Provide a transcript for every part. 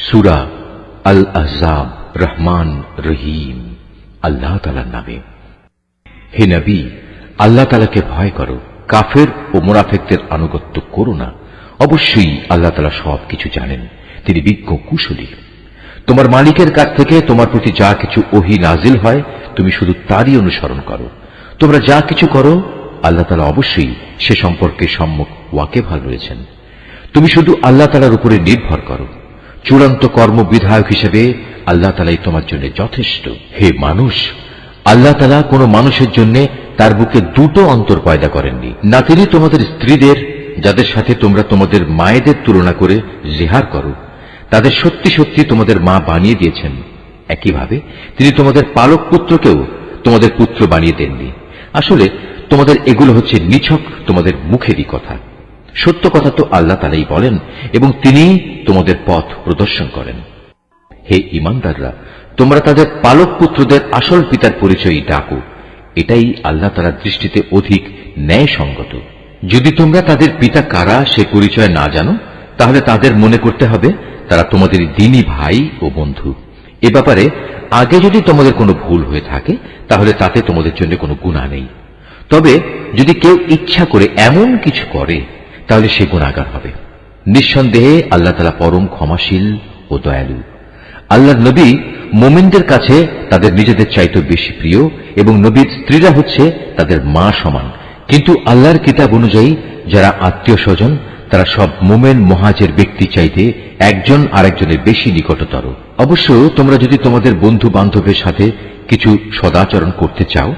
সূরা আল আহজাব, রহমান রহিম। আল্লাহ তাআলার নামে। হে নবী, আল্লাহ তাআলাকে ভয় করো, কাফের ও মুনাফিকদের আনুগত্য করো না। অবশ্যই আল্লাহ তাআলা সবকিছু জানেন, তিনি বিজ্ঞ কুশলী। তোমার মালিকের কাছ থেকে তোমার প্রতি যা কিছু ওহী নাজিল হয়, তুমি শুধু তারই অনুসরণ করো। তোমরা যা কিছু করো, আল্লাহ তাআলা অবশ্যই সে সম্পর্কে সম্যক ওয়াকিবহাল রয়েছেন। তুমি শুধু আল্লাহ তাআলার উপরে নির্ভর করো। চূড়ান্ত কর্ম বিধায়ক হিসেবে আল্লাহ তাআলাই তোমার জন্য যথেষ্ট। হে মানুষ, আল্লাহ তাআলা কোন মানুষের জন্য তার বুকে দুটো অন্তর পয়দা করেননি। না তিনি তোমাদের স্ত্রীদের, যাদের সাথে তোমরা তোমাদের মায়েদের তুলনা করে জিহার করো, তাদের সত্যি সত্যি তোমাদের মা বানিয়ে দিয়েছেন। একইভাবে তিনি তোমাদের পালক পুত্রকেও তোমাদের পুত্র বানিয়ে দেননি। আসলে তোমাদের এগুলো হচ্ছে নিছক তোমাদের মুখেরই কথা। সত্য কথা তো আল্লাহ তাআলাই বলেন এবং তিনিই তোমাদের পথ প্রদর্শন করেন। হে ঈমানদাররা, তোমরা তাদের পালক পুত্রদের আসল পিতার পরিচয় ডাকো, এটাই আল্লাহ তাআলার দৃষ্টিতে অধিক ন্যায়সঙ্গত। যদি তোমরা তাদের পিতা কারা সে পরিচয় না জানো, তাহলে তাদের মনে করতে হবে তারা তোমাদের দ্বীনী ভাই ও বন্ধু। এ ব্যাপারে আগে যদি তোমাদের কোনো ভুল হয়ে থাকে, তাহলে তাতে তোমাদের জন্য কোনো গুনাহ নেই। তবে যদি কেউ ইচ্ছা করে এমন কিছু করে, তাহলে সে গুনাহগার হবে। নিঃসন্দেহে আল্লাহ তাআলা পরম ক্ষমাশীল ও দয়ালু। আল্লাহর নবী মুমিনদের কাছে তাদের নিজেদের চাইতে বেশি প্রিয় এবং নবীর স্ত্রীরা হচ্ছে তাদের মা সমান। কিন্তু আল্লাহর কিতাব অনুযায়ী যারা আত্মীয় স্বজন, তারা সব মুমিন মুহাজির ব্যক্তি চাইতে একজন আরেকজনের বেশি নিকটতর। অবশ্য তোমরা যদি তোমাদের বন্ধু বান্ধবের সাথে কিছু সদাচরণ করতে চাও,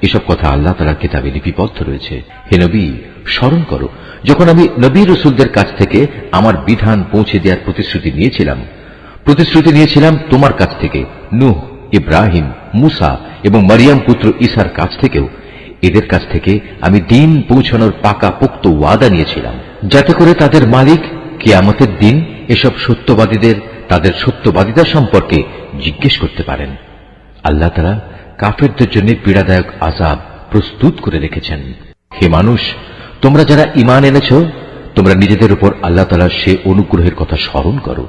এসব কথা আল্লাহ তাআলার কিতাবে লিপিবদ্ধ রয়েছে। হে নবী, স্মরণ করো যখন আমি নবী রাসূলদের কাছ থেকে আমার বিধান পৌঁছে দেওয়ার প্রতিশ্রুতি নিয়েছিলাম তোমার কাছ থেকে, নূহ, ইব্রাহিম, মুসা এবং মারিয়াম পুত্র ঈসার কাছ থেকেও। এদের কাছ থেকে আমি দ্বীন পৌঁছানোর পাকা পোক্ত ওয়াদা নিয়েছিলাম, যাতে করে তাদের মালিক কিয়ামতের দিন এসব সত্যবাদীদের তাদের সত্যবাদিতা সম্পর্কে জিজ্ঞেস করতে পারেন। আল্লাহ তাআলা কাফেরদের জন্য পীড়াদায়ক আযাব প্রস্তুত করে রেখেছেন। হে মানুষ, তোমরা যারা ঈমান এনেছ, তোমরা নিজেদের উপর আল্লাহ তাআলার সে অনুগ্রহের কথা স্মরণ করো,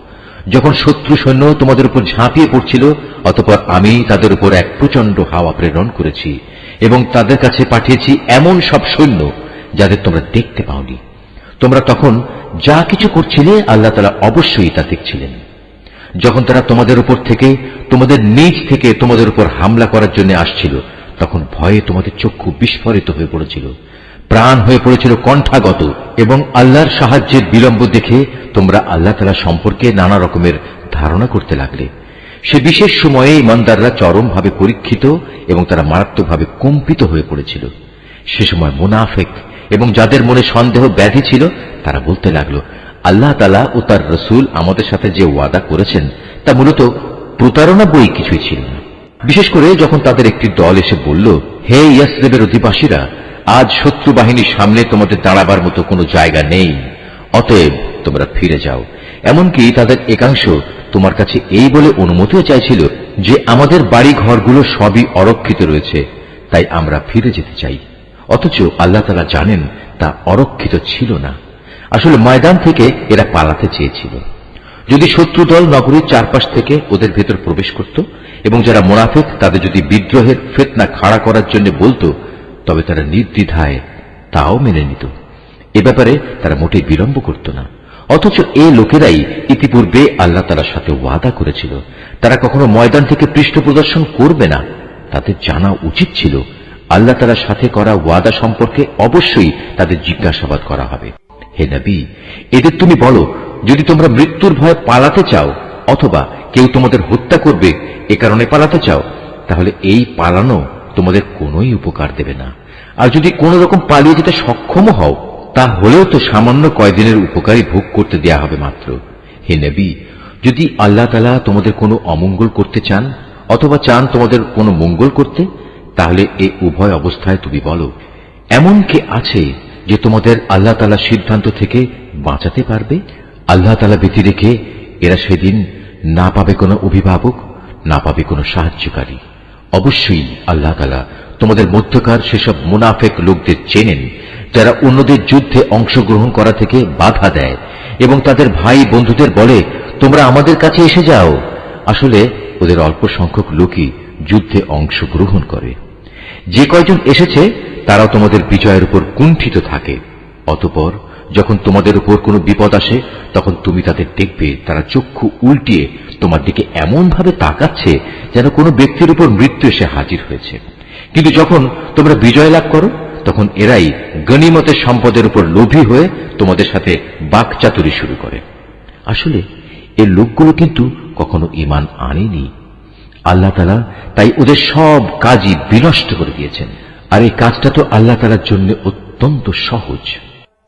যখন শত্রু সৈন্য তোমাদের উপর ঝাঁপিয়ে পড়ছিল, অতঃপর আমি তাদের উপর এক প্রচন্ড হাওয়া প্রেরণ করেছি এবং তাদের কাছে পাঠিয়েছি এমন সব সৈন্য যাদের তোমরা দেখতে পাওনি। তোমরা তখন যা কিছু করছিলে, আল্লাহ তাআলা অবশ্যই তা দেখছিলেন। যখন তারা তোমাদের উপর থেকে, তোমাদের নিজ থেকে তোমাদের উপর হামলা করার জন্য আসছিল, তখন ভয়ে তোমাদের চক্ষু বিস্ফোরিত হয়ে পড়েছিল, প্রাণ হয়ে পড়েছিল কণ্ঠাগত, এবং আল্লাহর সাহায্যের বিলম্ব দেখে তোমরা আল্লাহ তাআলা সম্পর্কে নানা রকমের ধারণা করতে লাগলে। সে বিশেষ সময়ে ঈমানদাররা চরমভাবে পরীক্ষিত এবং তারা মারাত্মকভাবে কম্পিত হয়ে পড়েছিল। সে সময় মুনাফিক এবং যাদের মনে সন্দেহ ব্যাধি ছিল, তারা বলতে লাগলো, আল্লাহ তাআলা ও তার রাসূল আমাদের সাথে যে ওয়াদা করেছেন তা মূলত প্রতারণা বই কিছুই ছিল না। বিশেষ করে যখন তাদের একটি দল এসে বলল, হে ইয়াসরিবের অধিবাসীরা, আজ শত্রু বাহিনীর সামনে তোমাদের দাঁড়াবার মতো কোনো জায়গা নেই, অতএব তোমরা ফিরে যাও। এমনকি তাদের একাংশ তোমার কাছে এই বলে অনুমতিও চাইছিল যে আমাদের বাড়ি ঘরগুলো সবই অরক্ষিত রয়েছে, তাই আমরা ফিরে যেতে চাই। অথচ আল্লাহ তাআলা জানেন তা অরক্ষিত ছিল না। আসলে ময়দান থেকে এরা পালাতে চেয়েছিল। যদি শত্রু দল নগরীর চারপাশ থেকে ওদের ভেতর প্রবেশ করত এবং যারা মুনাফিক তাদের যদি বিদ্রোহের ফিতনা খাড়া করার জন্য বলতো, তবে তারা নির্দ্বিধায় তাও মেনে নিত। এ ব্যাপারে তারা মোটেই বিলম্ব করত না। অথচ এই লোকেরাই ইতিপূর্বে আল্লাহ তাআলার সাথে ওয়াদা করেছিল তারা কখনো ময়দান থেকে পৃষ্ঠ প্রদর্শন করবে না। তাদের জানা উচিত ছিল আল্লাহ তাআলার সাথে করা ওয়াদা সম্পর্কে অবশ্যই তাদের জিজ্ঞাসাবাদ করা হবে। হে নবী, এদের তুমি বলো, যদি তোমরা মৃত্যুর ভয়ে পালাতে চাও অথবা কেউ তোমাদের হত্যা করবে এ কারণে পালাতে চাও, তাহলে এই পালানো তোমাদের কোনোই উপকার দেবে না। আর যদি কোন রকম পালিয়ে যেতে সক্ষম হও, তা হলেও তো সামান্য কয়দিনের উপকারই ভোগ করতে দেয়া হবে মাত্র। হে নবী, যদি আল্লাহ তাআলা তোমাদের কোনো অমঙ্গল করতে চান অথবা চান তোমাদের কোনো মঙ্গল করতে, তাহলে এই উভয় অবস্থায় তুমি বলো, এমন কে আছে যে তোমাদের আল্লাহ তাআলার সিদ্ধান্ত থেকে বাঁচাতে পারবে? আল্লাহ তাআলা ব্যতী রেখে এরা সেদিন না পাবে কোনো অভিভাবক, না পাবে কোনো সাহায্যকারী। অবশ্যই আল্লাহ তাআলা তোমাদের মধ্যকার সেসব মুনাফিক লোকদের চেনেন, যারা অন্যদের যুদ্ধে অংশগ্রহণ করা থেকে বাধা দেয়, এবং তাদের ভাই বন্ধুদের বলে, তোমরা আমাদের কাছে এসে যাও। আসলে ওদের অল্প সংখ্যক লোকই যুদ্ধে অংশগ্রহণ করে। যে কয়জন এসেছে তারাও তোমাদের বিজয়ের উপর কুণ্ঠিত থাকে। অতঃপর যখন তোমাদের উপর কোনো বিপদ আসে, তখন তুমি তাদের দেখবে তারা চক্ষু উল্টিয়ে তোমার দিকে এমন ভাবে তাকাচ্ছে যেন কোনো ব্যক্তির উপর মৃত্যু এসে হাজির হয়েছে। কিন্তু যখন তোমরা বিজয় লাভ করো, তখন এরাই গনিমতের সম্পদের উপর লোভী হয়ে তোমাদের সাথে বাকচাতুরি শুরু করে। আসলে এই লোকগুলো কিন্তু কখনো ঈমান আনেনি। আল্লাহ তাআলা তাই ওদের সব কাজই বিনষ্ট করে দিয়েছেন। আর এই কাজটা তো আল্লাহ তাআলার জন্য অত্যন্ত সহজ।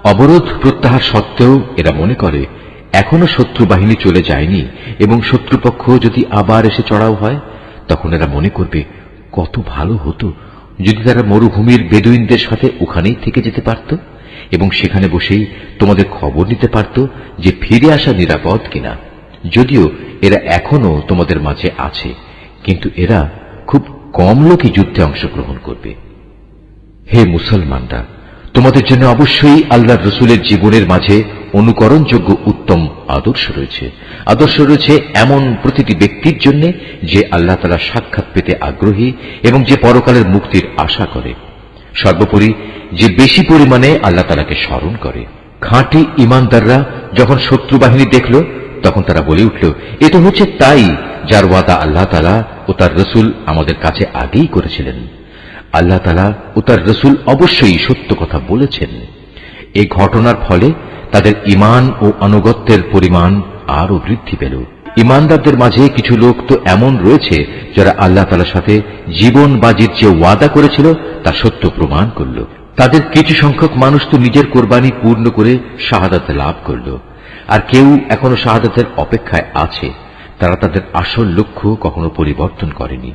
অবরোধ প্রত্যাহার সত্ত্বেও এরা মনে করে এখনো শত্রু বাহিনী চলে যায়নি এবং শত্রুপক্ষ যদি আবার এসে চড়াও হয়, তখন এরা মনে করবে কত ভালো হতো যদি তারা মরুভূমির বেদুইনদের সাথে ওখানেই থেকে যেতে পারত এবং সেখানে বসেই তোমাদের খবর নিতে পারত যে ফিরে আসা নিরাপদ কিনা। যদিও এরা এখনো তোমাদের মাঝে আছে, কিন্তু এরা খুব কম লোকই যুদ্ধে অংশগ্রহণ করবে। হে মুসলমানরা, তোমাদের জন্য অবশ্যই আল্লাহর রসুলের জীবনের মাঝে অনুকরণযোগ্য উত্তম আদর্শ রয়েছে। আদর্শ রয়েছে এমন প্রতিটি ব্যক্তির জন্য যে আল্লাহ তাআলা সাক্ষাৎ পেতে আগ্রহী এবং যে পরকালের মুক্তির আশা করে। সর্বোপরি যে বেশি পরিমাণে আল্লাহ তাআলাকে স্মরণ করে। খাঁটি ঈমানদাররা যখন শত্রু বাহিনী দেখল, তখন তারা বলে উঠল, এ তো হচ্ছে তাই যার ওয়াদা আল্লাহ তাআলা ও তার রসুল আমাদের কাছে আগেই করেছিলেন। আল্লাহ তাআলা ও তার রসুল অবশ্যই সত্য কথা বলেছেন। এই ঘটনার ফলে তাদের ঈমান ও আনুগত্যের পরিমাণ আরও বৃদ্ধি পেল। ঈমানদারদের মাঝে কিছু লোক তো এমন রয়েছে যারা আল্লাহ তাআলার সাথে জীবন বাজির যে ওয়াদা করেছিল তা সত্য প্রমাণ করল। তাদের কিছু সংখ্যক মানুষ তো নিজের কোরবানি পূর্ণ করে শাহাদাত লাভ করল, আর কেউ এখনো শাহাদাতের অপেক্ষায় আছে। তারা তাদের আসল লক্ষ্য কখনো পরিবর্তন করেনি।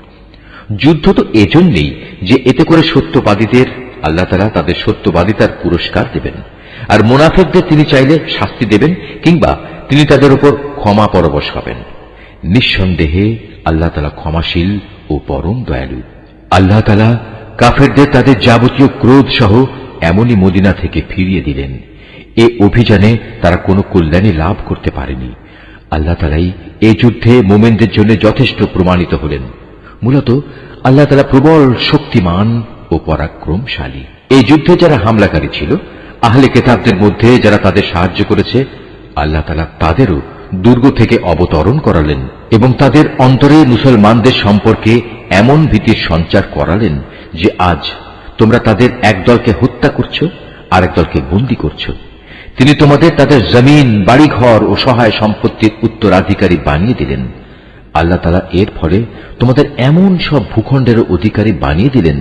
যুদ্ধ তো এজন্যই যে এতে করে সত্যবাদীদের আল্লাহ তাআলা তাদের সত্যবাদিতার পুরস্কার দেবেন, আর মুনাফিকদের তিনি চাইলে শাস্তি দেবেন কিংবা তিনি তাদের উপর ক্ষমা পরবশ হবেন। নিঃসন্দেহে আল্লাহ তাআলা ক্ষমাশীল ও পরম দয়ালু। আল্লাহ তাআলা কাফেরদের তাদের যাবতীয় ক্রোধ সহ এমনই মদিনা থেকে ফিরিয়ে দিলেন। এ অভিযানে তারা কোনো কল্যাণী লাভ করতে পারেনি। আল্লাহ তাআলাই এই যুদ্ধে মুমিনদের জন্য যথেষ্ট প্রমাণিত হলেন। মূলত আল্লাহ তাআলা প্রবল শক্তিমান ও পরাক্রমশালী। এই যুদ্ধে যারা হামলাকারী ছিল, আহলে কিতাবদের মধ্যে যারা তাদের সাহায্য করেছে, আল্লাহ তাআলা তাদেরও দুর্গ থেকে অবতরণ করালেন এবং তাদের অন্তরে মুসলমানদের সম্পর্কে এমন ভীতির সঞ্চার করালেন যে আজ তোমরা তাদের এক দলকে হত্যা করছ, আরেক দলকে বন্দী করছ। তিনি তোমাদের তাদের জমিন, বাড়িঘর ও সহায় সম্পত্তির উত্তরাধিকারী বানিয়ে দিলেন। আল্লাহ তাআলা এর ফলে তোমাদের এমন সব ভূখণ্ডের অধিকারী বানিয়ে দিলেন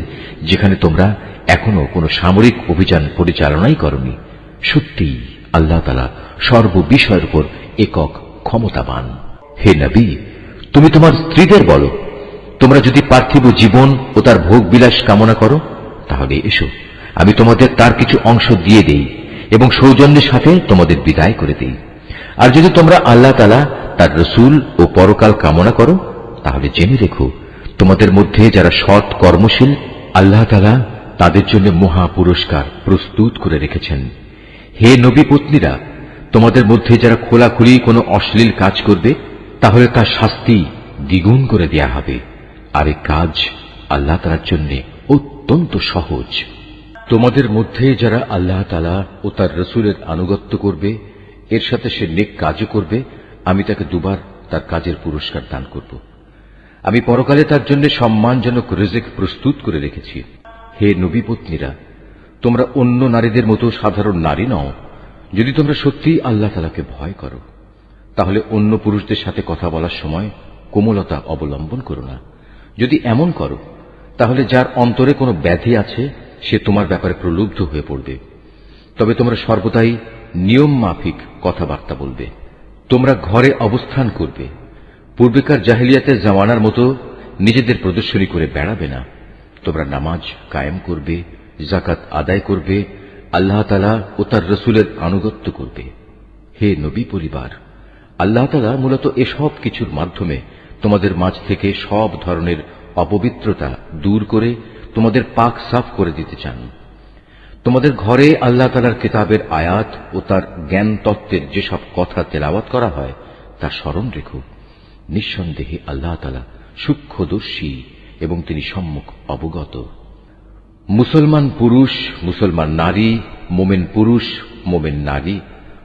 যেখানে তোমরা এখনো কোনো সামরিক অভিযান পরিচালনাই করনি। সত্যি আল্লাহ তাআলা সর্ববিষয়ের উপর একক ক্ষমতাবান। হে নবী, তুমি তোমার স্ত্রীদের বলো, তোমরা যদি পার্থিব জীবন ও তার ভোগ বিলাস কামনা করো, তাহলে এসো, আমি তোমাদের তার কিছু অংশ দিয়ে দেই এবং সৌজন্যের সাথে তোমাদের বিদায় করে দেই। আর যদি তোমরা আল্লাহ তাআলা, তার রসুল ও পরকাল কামনা করো, তাহলে জেনে রেখো, তোমাদের মধ্যে যারা সৎ কর্মশীল, আল্লাহ তাআলা তাদের জন্য মহা পুরস্কার প্রস্তুত করে রেখেছেন। হে নবী পত্নীরা, তোমাদের মধ্যে যারা খোলাখুলি কোনো অশ্লীল কাজ করবে, তাহলে তার শাস্তি দ্বিগুণ করে দেয়া হবে। আর এই কাজ আল্লাহ তাআলার জন্য অত্যন্ত সহজ। তোমাদের মধ্যে যারা আল্লাহ তাআলা ও তার রসুলের আনুগত্য করবে, এর সাথে সে নেক কাজও করবে, আমি তাকে দুবার তার কাজের পুরস্কার দান করব। আমি পরকালে তার জন্য সম্মানজনক রিজিক প্রস্তুত করে রেখেছি। হে নবী পত্নীরা, তোমরা অন্য নারীদের মতো সাধারণ নারী নও। যদি তোমরা সত্যিই আল্লাহ তাআলাকে ভয় করো, তাহলে অন্য পুরুষদের সাথে কথা বলার সময় কোমলতা অবলম্বন করো না। যদি এমন করো, তাহলে যার অন্তরে কোনো ব্যাধি আছে সে তোমার ব্যাপারে প্রলুব্ধ হয়ে পড়বে। তবে তোমরা সর্বদাই নিয়ম মাফিক কথাবার্তা বলবে। তোমরা ঘরে অবস্থান করবে। পূর্বেকার জাহেলিয়াতের জামানার মতো নিজেদের প্রদর্শনী করে বেড়াবে না। তোমরা নামাজ কায়েম করবে, যাকাত আদায় করবে, আল্লাহ তাআলা ও তার রসুলের আনুগত্য করবে। হে নবী পরিবার, আল্লাহ তাআলা মূলত এসব কিছুর মাধ্যমে তোমাদের মাঝ থেকে সব ধরনের অপবিত্রতা দূর করে তোমাদের পাক সাফ করে দিতে চান। তোমাদের ঘরে আল্লাহ তাআলার কিতাবের আয়াত ও তার জ্ঞান তত্ত্বের যেসব কথা তেলাওয়াত করা হয় তা স্মরণ রেখো। নিঃসন্দেহে আল্লাহ তাআলা সূক্ষ্মদর্শী এবং তিনি সম্মুখ অবগত। মুসলমান পুরুষ, মুসলমান নারী, মোমেন পুরুষ, মোমেন নারী,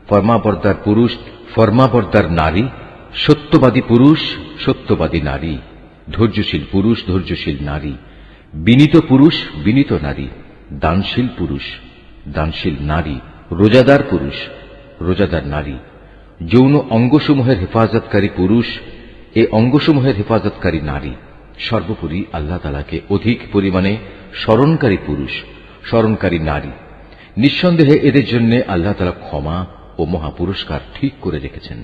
ফরমাবরদার পুরুষ, ফরমাবরদার নারী, সত্যবাদী পুরুষ, সত্যবাদী নারী, ধৈর্যশীল পুরুষ, ধৈর্যশীল নারী, বিনীত পুরুষ, বিনীত নারী, দানশীল পুরুষ, দানশীল নারী, রোজাদার পুরুষ, রোজাদার নারী, যৌন অঙ্গসমূহের হেফাজতকারী পুরুষ, এ অঙ্গসমূহের হেফাজতকারী নারী, সর্বোপরি আল্লাহ তাআলাকে অধিক পরিমাণে স্মরণকারী পুরুষ, স্মরণকারী নারী। নিঃসন্দেহে এদের জন্য আল্লাহ তাআলা ক্ষমা ও মহাপুরস্কার ঠিক করে রেখেছেন।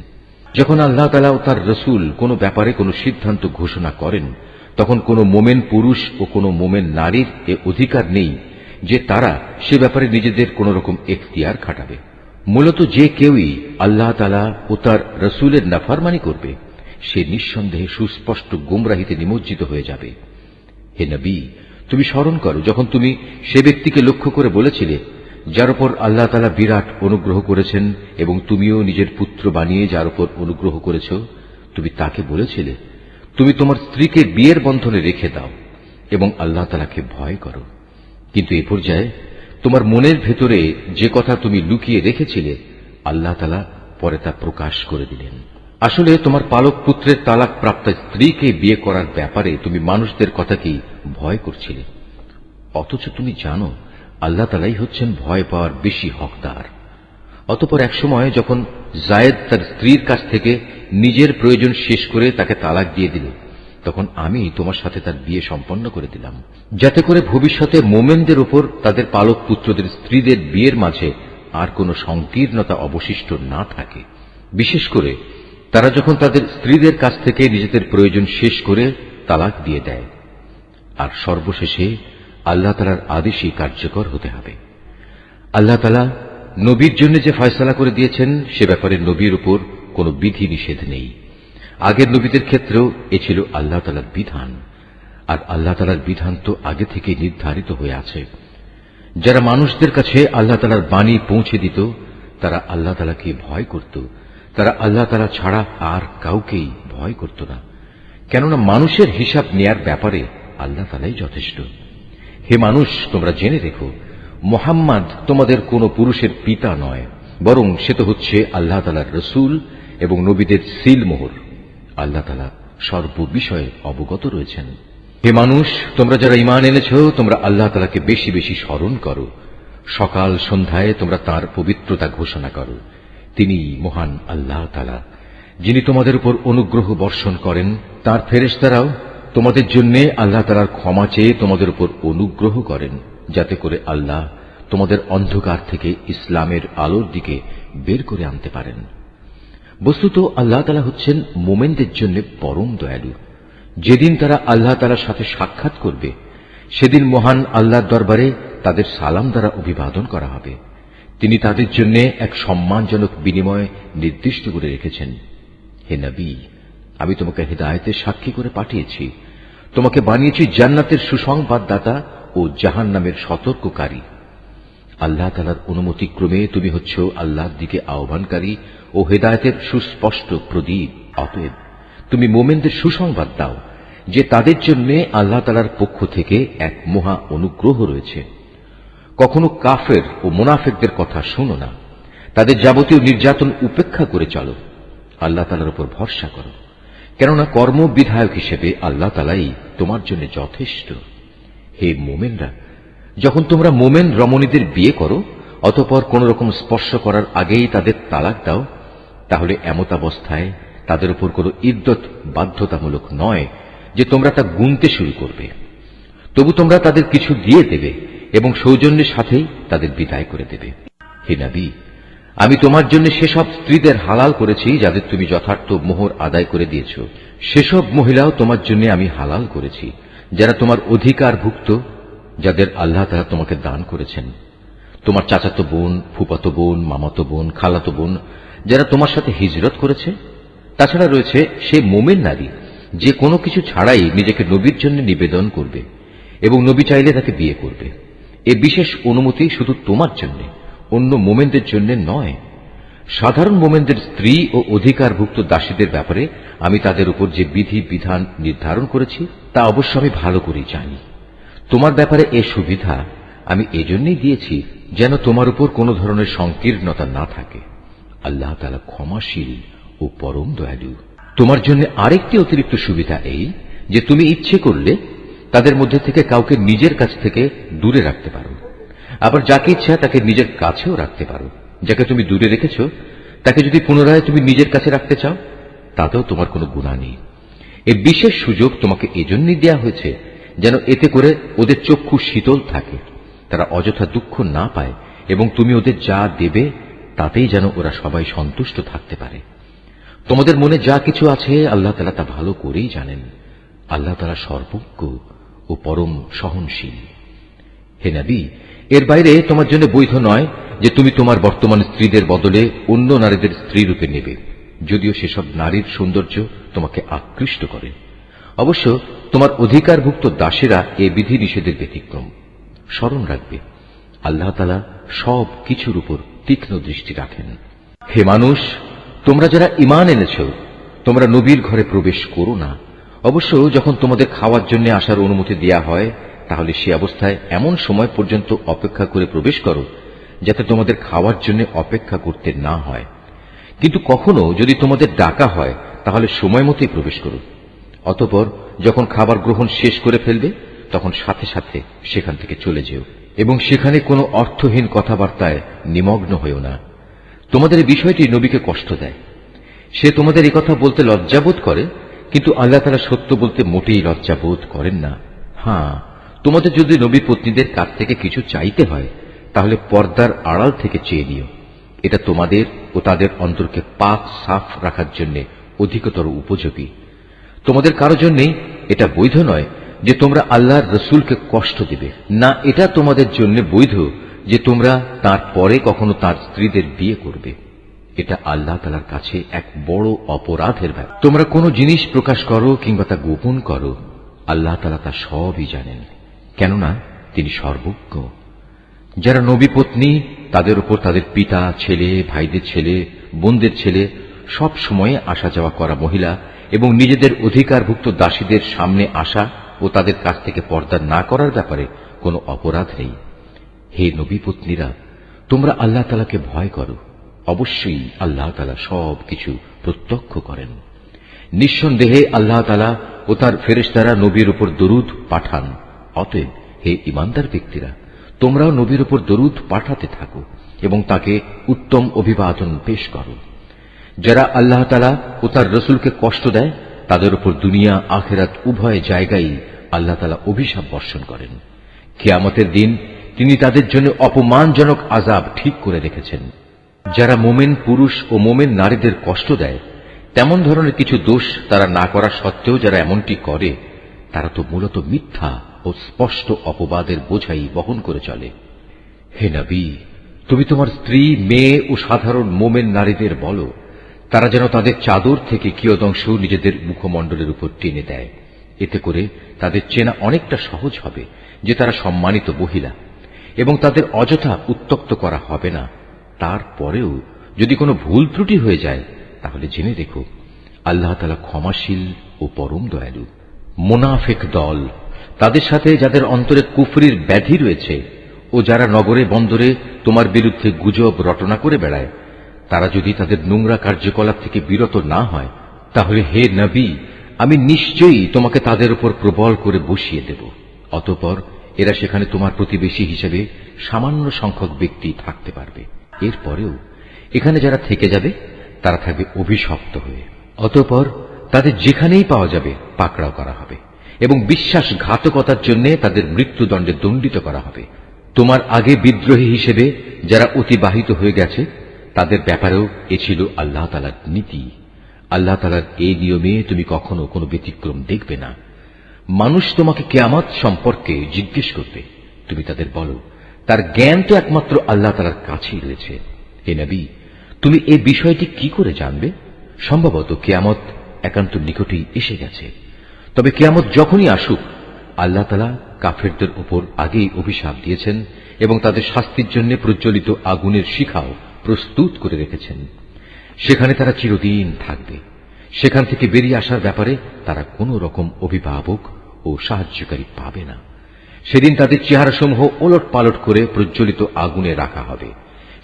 যখন আল্লাহ তাআলা ও তার রসুল কোনো ব্যাপারে কোনো সিদ্ধান্ত ঘোষণা করেন, তখন কোনো মোমেন পুরুষ ও কোনো মোমেন নারীর এ অধিকার নেই যে তারা সে ব্যাপারে নিজেদের কোন রকম এখতিয়ার খাটাবে। মূলত যে কেউই আল্লাহ তাআলা ও তার রসুলের নাফরমানি করবে, সে নিঃসন্দেহে সুস্পষ্ট গুমরাহিতে নিমজ্জিত হয়ে যাবে। হে নবী, তুমি স্মরণ করো যখন তুমি সে ব্যক্তিকে লক্ষ্য করে বলেছিলে, যার উপর আল্লাহ তাআলা বিরাট অনুগ্রহ করেছেন এবং তুমিও নিজের পুত্র বানিয়ে যার উপর অনুগ্রহ করেছ, তুমি তাকে বলেছিলে, তুমি তোমার স্ত্রীকে বিয়ের বন্ধনে রেখে দাও এবং আল্লাহ তাআলাকে ভয় করো। কিন্তু এ পর্যায়ে তোমার মনের ভেতরে যে কথা তুমি লুকিয়ে রেখেছিলে, আল্লাহ তাআলা পরে তা প্রকাশ করে দিলেন। আসলে তোমার পালক পুত্রের তালাক প্রাপ্ত স্ত্রীকে বিয়ে করার ব্যাপারে তুমি মানুষদের কথাকেই ভয় করছিলে, অথচ তুমি জানো আল্লাহ তাআলাই হচ্ছেন ভয় পাওয়ার বেশি হকদার। অতঃপর এক সময় যখন জায়েদ তার স্ত্রীর কাছ থেকে নিজের প্রয়োজন শেষ করে তাকে তালাক দিয়ে দিল, তখন আমি তোমার সাথে তার বিয়ে সম্পন্ন করে দিলাম, যাতে করে ভবিষ্যতে মোমেনদের উপর তাদের পালক পুত্রদের স্ত্রীদের বিয়ের মাঝে আর কোনো সংকীর্ণতা অবশিষ্ট না থাকে। বিশেষ করে তারা যখন তাদের স্ত্রীদের কাছ থেকে নিজেদের প্রয়োজন শেষ করে তালাক দিয়ে দেয়। আর সর্বশেষে আল্লাহ তাআলার আদেশই কার্যকর হতে হবে। আল্লাহ তাআলা নবীর জন্য যে ফয়সালা করে দিয়েছেন, সে ব্যাপারে নবীর উপর কোনো বিধি নিষেধ নেই। আগের নবীদের ক্ষেত্রেও এ ছিল আল্লাহ তাআলার বিধান, আর আল্লাহ তাআলার বিধান তো আগে থেকে নির্ধারিত হয়ে আছে। যারা মানুষদের কাছে আল্লাহ তাআলার বাণী পৌঁছে দিত, তারা আল্লাহ তাআলাকে ভয় করত, তারা আল্লাহ তাআলা ছাড়া আর কাউকেই ভয় করত না, কেননা মানুষের হিসাব নেয়ার ব্যাপারে আল্লাহ তাআলাই যথেষ্ট। হে মানুষ, তোমরা জেনে রেখো, মুহাম্মদ তোমাদের কোন পুরুষের পিতা নয়, বরং সে তো হচ্ছে আল্লাহ তাআলার রসুল এবং নবীদের সিলমোহর। আল্লাহ তাআলা সর্ববিষয়ে অবগত রয়েছেন। হে মানুষ, তোমরা যারা ঈমান এনেছ, তোমরা আল্লাহ তাআলাকে বেশি বেশি স্মরণ করো। সকাল সন্ধ্যায় তোমরা তাঁর পবিত্রতা ঘোষণা করো। তিনি মহান আল্লাহ তাআলা, যিনি তোমাদের উপর অনুগ্রহ বর্ষণ করেন। তাঁর ফেরেশতারাও তোমাদের জন্য আল্লাহ তাআলার ক্ষমা চেয়ে তোমাদের উপর অনুগ্রহ করেন, যাতে করে আল্লাহ তোমাদের অন্ধকার থেকে ইসলামের আলোর দিকে বের করে আনতে পারেন। বস্তুত আল্লাহ তাআলা হচ্ছেন মোমেনদের জন্য পরম দয়ালু। যেদিন তারা আল্লাহ তাআলার সাথে সাক্ষাৎ করবে, সেদিন মহান আল্লাহর দরবারে তাদের সালাম দ্বারা অভিবাদন করা হবে। তিনি তাদের জন্য এক সম্মানজনক বিনিময় নির্দিষ্ট করে রেখেছেন। হে নবী, আমি তোমাকে হিদায়াতের সাক্ষী করে পাঠিয়েছি, তোমাকে বানিয়েছি জান্নাতের সুসংবাদদাতা ও জাহান্নামের সতর্ককারী। আল্লাহ তাআলার অনুমতি ক্রমে তুমি হচ্ছ আল্লাহর দিকে আহ্বানকারী ও হিদায়াতের সুস্পষ্ট প্রদীপ। অতএব তুমি মোমেনদের সুসংবাদ দাও যে তাদের জন্য আল্লাহ তাআলার পক্ষ থেকে এক মহা অনুগ্রহ রয়েছে। কখনো কাফের ও মুনাফিকদের কথা শোনো না, তাদের যাবতীয় নির্যাতন উপেক্ষা করে চলো, আল্লাহ তাআলার উপর ভরসা করো, কেননা কর্ম বিধায়ক হিসেবে আল্লাহ তাআলাই তোমার জন্য যথেষ্ট। হে মোমেনরা, যখন তোমরা মোমেন রমণীদের বিয়ে করো, অতঃপর কোন রকম স্পর্শ করার আগেই তাদের তালাক দাও, তাহলে এমত অবস্থায় তাদের উপর কোন ইদ্দত বাধ্যতামূলক নয় যে তোমরা তা গুনতে শুরু করবে। তবু তোমরা তাদের কিছু দিয়ে দেবে এবং সৌজন্যের সাথেই তাদের বিদায় করে দেবে। হে নবী, আমি তোমার জন্য সেসব স্ত্রীদের হালাল করেছি যাদের তুমি যথার্থ মোহর আদায় করে দিয়েছ। সেসব মহিলাও তোমার জন্য আমি হালাল করেছি যারা তোমার অধিকারভুক্ত, যাদের আল্লাহ তাআলা তোমাকে দান করেছেন। তোমার চাচাতো বোন, ফুফাতো বোন, মামাতো বোন, খালাতো বোন যারা তোমার সাথে হিজরত করেছে। তাছাড়া রয়েছে সে মোমেন নারী যে কোনো কিছু ছাড়াই নিজেকে নবীর জন্য নিবেদন করবে এবং নবী চাইলে তাকে বিয়ে করবে। এ বিশেষ অনুমতি শুধু তোমার জন্য, অন্য মোমেনদের জন্য নয়। সাধারণ মোমেনদের স্ত্রী ও অধিকারভুক্ত দাসীদের ব্যাপারে আমি তাদের উপর যে বিধি বিধান নির্ধারণ করেছি তা অবশ্য আমি ভালো করেই জানি। তোমার ব্যাপারে এ সুবিধা আমি এজন্যই দিয়েছি যেন তোমার উপর কোনো ধরনের সংকীর্ণতা না থাকে। আল্লাহ তাআলা ক্ষমাশীল ও পরম দয়ালু। তোমার জন্য আরেকটি অতিরিক্ত সুবিধা এই যে তুমি ইচ্ছে করলে তাদের মধ্যে থেকে কাউকে নিজের কাছ থেকে দূরে রাখতে পারো, আবার যাকে ইচ্ছা তাকে নিজের কাছেও রাখতে পারো। যাকে তুমি দূরে রেখেছ তাকে যদি পুনরায় তুমি নিজের কাছে রাখতে চাও তাতেও তোমার কোনো গুনাহ নেই। এই বিশেষ সুযোগ তোমাকে এজন্যই দেয়া হয়েছে যেন এতে করে ওদের চক্ষু শীতল থাকে, তারা অযথা দুঃখ না পায়, এবং তুমি ওদের যা দেবে তাতেই যেন ওরা সবাই সন্তুষ্ট থাকতে পারে। তোমাদের মনে যা কিছু আছে আল্লাহ তাআলা তা ভালো করেই জানেন। আল্লাহ তাআলা সর্বজ্ঞ ও পরম সহনশীল। হে নবী, এর বাইরে তোমার জন্য বৈধ নয় যে তুমি তোমার বর্তমান স্ত্রীদের বদলে অন্য নারীদের স্ত্রী রূপে নেবে, যদিও সেসব নারীর সৌন্দর্য তোমাকে আকৃষ্ট করে। অবশ্য তোমার অধিকারভুক্ত দাসেরা এ বিধি নিষেধের ব্যতিক্রম। স্মরণ রাখবে, আল্লাহ তাআলা সব কিছুর উপর তীক্ষ্ণ দৃষ্টি রাখেন। হে মানুষ, তোমরা যারা ঈমান এনেছ, তোমরা নবীর ঘরে প্রবেশ করো না। অবশ্য যখন তোমাদের খাওয়ার জন্য আসার অনুমতি দেয়া হয় তাহলে সে অবস্থায় এমন সময় পর্যন্ত অপেক্ষা করে প্রবেশ করো যাতে তোমাদের খাওয়ার জন্য অপেক্ষা করতে না হয়। কিন্তু কখনো যদি তোমাদের ডাকা হয় তাহলে সময় মতোই প্রবেশ করো। অতঃপর যখন খাবার গ্রহণ শেষ করে ফেলবে তখন সাথে সাথে সেখান থেকে চলে যেও, এবং সেখানে কোনো অর্থহীন কথাবার্তায় নিমগ্ন হয়েও না। তোমাদের এই বিষয়টি নবীকে কষ্ট দেয়। সে তোমাদের এই কথা বলতে লজ্জাবোধ করে, কিন্তু আল্লাহ তাআলা সত্য বলতে মোটেই লজ্জাবোধ করেন না। হ্যাঁ, তোমাদের যদি নবী পত্নীদের কাছ থেকে কিছু চাইতে হয় তাহলে পর্দার আড়াল থেকে চেয়ে নিও। এটা তোমাদের ও তাদের অন্তরকে পাক সাফ রাখার জন্য অধিকতর উপযোগী। তোমাদের কারো জন্যই এটা বৈধ নয় যে তোমরা আল্লাহর রসুলকে কষ্ট দিবে, না এটা তোমাদের জন্য বৈধ যে তোমরা তার পরে কখনো তার স্ত্রীদের বিয়ে করবে। এটা আল্লাহ তাআলার কাছে এক বড় অপরাধের ব্যাপার। তোমরা কোনো জিনিস প্রকাশ করো কিংবা তা গোপন করো, আল্লাহ তাআলা তা সবই জানেন, কেননা তিনি সর্বজ্ঞ। যারা নবী পত্নী তাদের উপর তাদের পিতা, ছেলে, ভাইদের ছেলে, বোনদের ছেলে সব সময়ে আসা যাওয়া করা মহিলা এবং নিজেদের অধিকারভুক্ত দাসীদের সামনে আসা ও তাদের কাছ থেকে পর্দা না করার ব্যাপারে কোনো অপরাধ নেই। হে নবী পত্নীরা, তোমরা আল্লাহ তাআলাকে ভয় করো। অবশ্যই আল্লাহ তাআলা সব কিছু প্রত্যক্ষ করেন। নিঃসন্দেহে আল্লাহ তাআলা ও তার ফেরেশতারা নবীর উপর দরুদ পাঠান। অতএব হে ঈমানদার ব্যক্তিরা, তোমরাও নবীর উপর দরুদ পাঠাতে থাকো এবং তাকে উত্তম অভিবাদন পেশ করো। যারা আল্লাহ তাআলা ও তার রসুলকে কষ্ট দেয় তাদের উপর দুনিয়া আখিরাত উভয় জায়গায় আল্লাহ তাআলা অভিশাপ বর্ষণ করেন। কিয়ামতের দিন তিনি তাদের জন্য অপমানজনক আযাব ঠিক করে রেখেছেন। যারা মোমেন পুরুষ ও মোমেন নারীদের কষ্ট দেয় তেমন ধরনের কিছু দোষ তারা না করা সত্ত্বেও যারা এমনটি করে তারা তো মূলত মিথ্যা ও স্পষ্ট অপবাদের বোঝাই বহন করে চলে। হে নবী, তুমি তোমার স্ত্রী, মেয়ে ও সাধারণ মোমেন নারীদের বলো তারা যেন তাদের চাদর থেকে কিয়দংশ নিজেদের মুখমণ্ডলের উপর টেনে দেয়। এতে করে তাদের চেনা অনেকটা সহজ হবে যে তারা সম্মানিত মহিলা, এবং তাদের অযথা উত্তক্ত করা হবে না। তারপরেও যদি কোনো ভুল ত্রুটি হয়ে যায় তাহলে জেনে রেখো, আল্লাহ তাআলা ক্ষমাশীল ও পরম দয়ালু। মুনাফিক দল, তাদের সাথে যাদের অন্তরে কুফরির ব্যাধি রয়েছে ও যারা নগরে বন্দরে তোমার বিরুদ্ধে গুজব রটনা করে বেড়ায়, তারা যদি তাদের নোংরা কার্যকলাপ থেকে বিরত না হয় তাহলে হে নবী, আমি নিশ্চয়ই তোমাকে তাদের উপর প্রবল করে বসিয়ে দেব। অতঃপর এরা সেখানে তোমার প্রতিবেশী হিসেবে সামান্য সংখ্যক ব্যক্তি থাকতে পারবে। এরপরেও এখানে যারা থেকে যাবে তারা থাকবে অভিশপ্ত হয়ে। অতঃপর তাদের যেখানেই পাওয়া যাবে পাকড়াও করা হবে এবং বিশ্বাসঘাতকতার জন্য তাদের মৃত্যুদণ্ডে দণ্ডিত করা হবে। তোমার আগে বিদ্রোহী হিসেবে যারা অতিবাহিত হয়ে গেছে তাদের ব্যাপারেও এ ছিল আল্লাহ তাআলার নীতি। আল্লাহ তাআলার এই নিয়মে তুমি কখনো কোনো ব্যতিক্রম দেখবে না। মানুষ তোমাকে কিয়ামত সম্পর্কে জিজ্ঞেস করবে, তুমি তাদের বলো তার জ্ঞান তো একমাত্র আল্লাহ তাআলার কাছেই রয়েছে। হে নবী, তুমি এই বিষয়টি কি করে জানবে? সম্ভবত কিয়ামত একান্ত নিকটেই এসে গেছে। তবে কিয়ামত যখনই আসুক আল্লাহ তাআলা কাফেরদের উপর আগেই অভিশাপ দিয়েছেন এবং তাদের শাস্তির জন্য প্রজ্বলিত আগুনের শিখাও প্রস্তুত করে রেখেছেন। সেখানে তারা চিরদিন থাকবে। সেখান থেকে বেরিয়ে আসার ব্যাপারে তারা কোন রকম অভিভাবক ও সাহায্যকারী পাবে না। সেদিন তাদের চেহারাসমূহ ওলট পালট করে প্রজ্বলিত আগুনে রাখা হবে।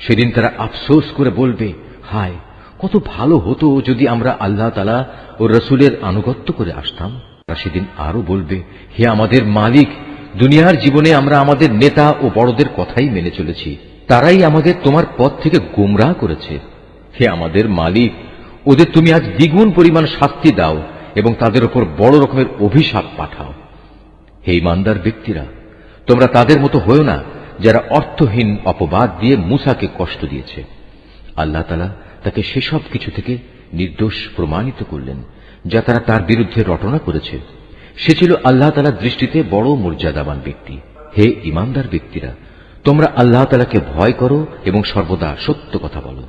সেদিন তারা আফসোস করে বলবে, হায়, কত ভালো হতো যদি আমরা আল্লাহ তাআলা ও রসুলের আনুগত্য করে আসতাম। তারা সেদিন আরো বলবে, হে আমাদের মালিক, দুনিয়ার জীবনে আমরা আমাদের নেতা ও বড়দের কথাই মেনে চলেছি, তারাই আমাদের তোমার পথ থেকে গোমরাহ করেছে। হে আমাদের মালিক, ওদের তুমি আজ দ্বিগুণ পরিমাণ শাস্তি দাও এবং তাদের উপর বড় রকমের অভিশাপ পাঠাও। হে ঈমানদার ব্যক্তিরা, তোমরা তাদের মতো হয়েও না যারা অর্থহীন অপবাদ দিয়ে মূসাকে কষ্ট দিয়েছে। আল্লাহ তাআলা তাকে সেসব কিছু থেকে নির্দোষ প্রমাণিত করলেন যা তারা তার বিরুদ্ধে রটনা করেছে। সে ছিল আল্লাহ তাআলার দৃষ্টিতে বড় মর্যাদাবান ব্যক্তি। হে ঈমানদার ব্যক্তিরা, তোমরা আল্লাহ তাআলাকে ভয় করো এবং সর্বদা সত্য কথা বলো,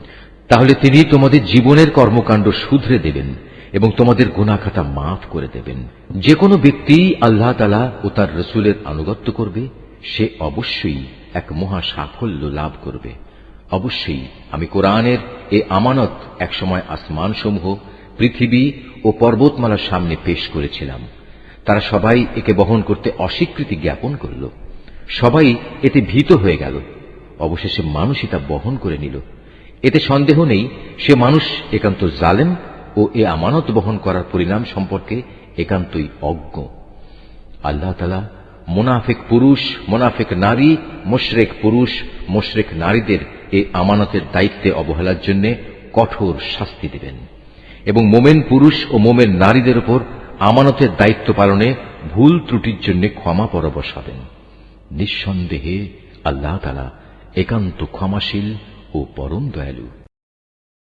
তাহলে তিনি তোমাদের জীবনের কর্মকাণ্ড শুধরে দেবেন এবং তোমাদের গুনাহ খাতা মাফ করে দেবেন। যে কোনো ব্যক্তি আল্লাহ তাআলা ও তার রসুলের আনুগত্য করবে, সে অবশ্যই এক মহা সাফল্য লাভ করবে। অবশ্যই আমি কোরআনের এ আমানত একসময় আসমানসমূহ, পৃথিবী ও পর্বতমালার সামনে পেশ করেছিলাম। তারা সবাই একে বহন করতে অস্বীকৃতি জ্ঞাপন করল। সবাই এতে ভীত হয়ে গেল। অবশেষে মানুষই তা বহন করে নিল। এতে সন্দেহ নেই সে মানুষ একান্ত জালেম ও এ আমানত বহন করার পরিণাম সম্পর্কে একান্তই অজ্ঞ। আল্লাহ তাআলা মুনাফিক পুরুষ, মুনাফিক নারী, মুশরিক পুরুষ, মুশরিক নারীদের এ আমানতের দায়িত্বে অবহেলার জন্য কঠোর শাস্তি দেবেন এবং মোমেন পুরুষ ও মোমেন নারীদের উপর আমানতের দায়িত্ব পালনে ভুল ত্রুটির জন্য ক্ষমা পরবশ হবেন। নিঃসন্দেহে আল্লাহ তাআলা একান্ত ক্ষমাশীল ও পরম দয়ালু।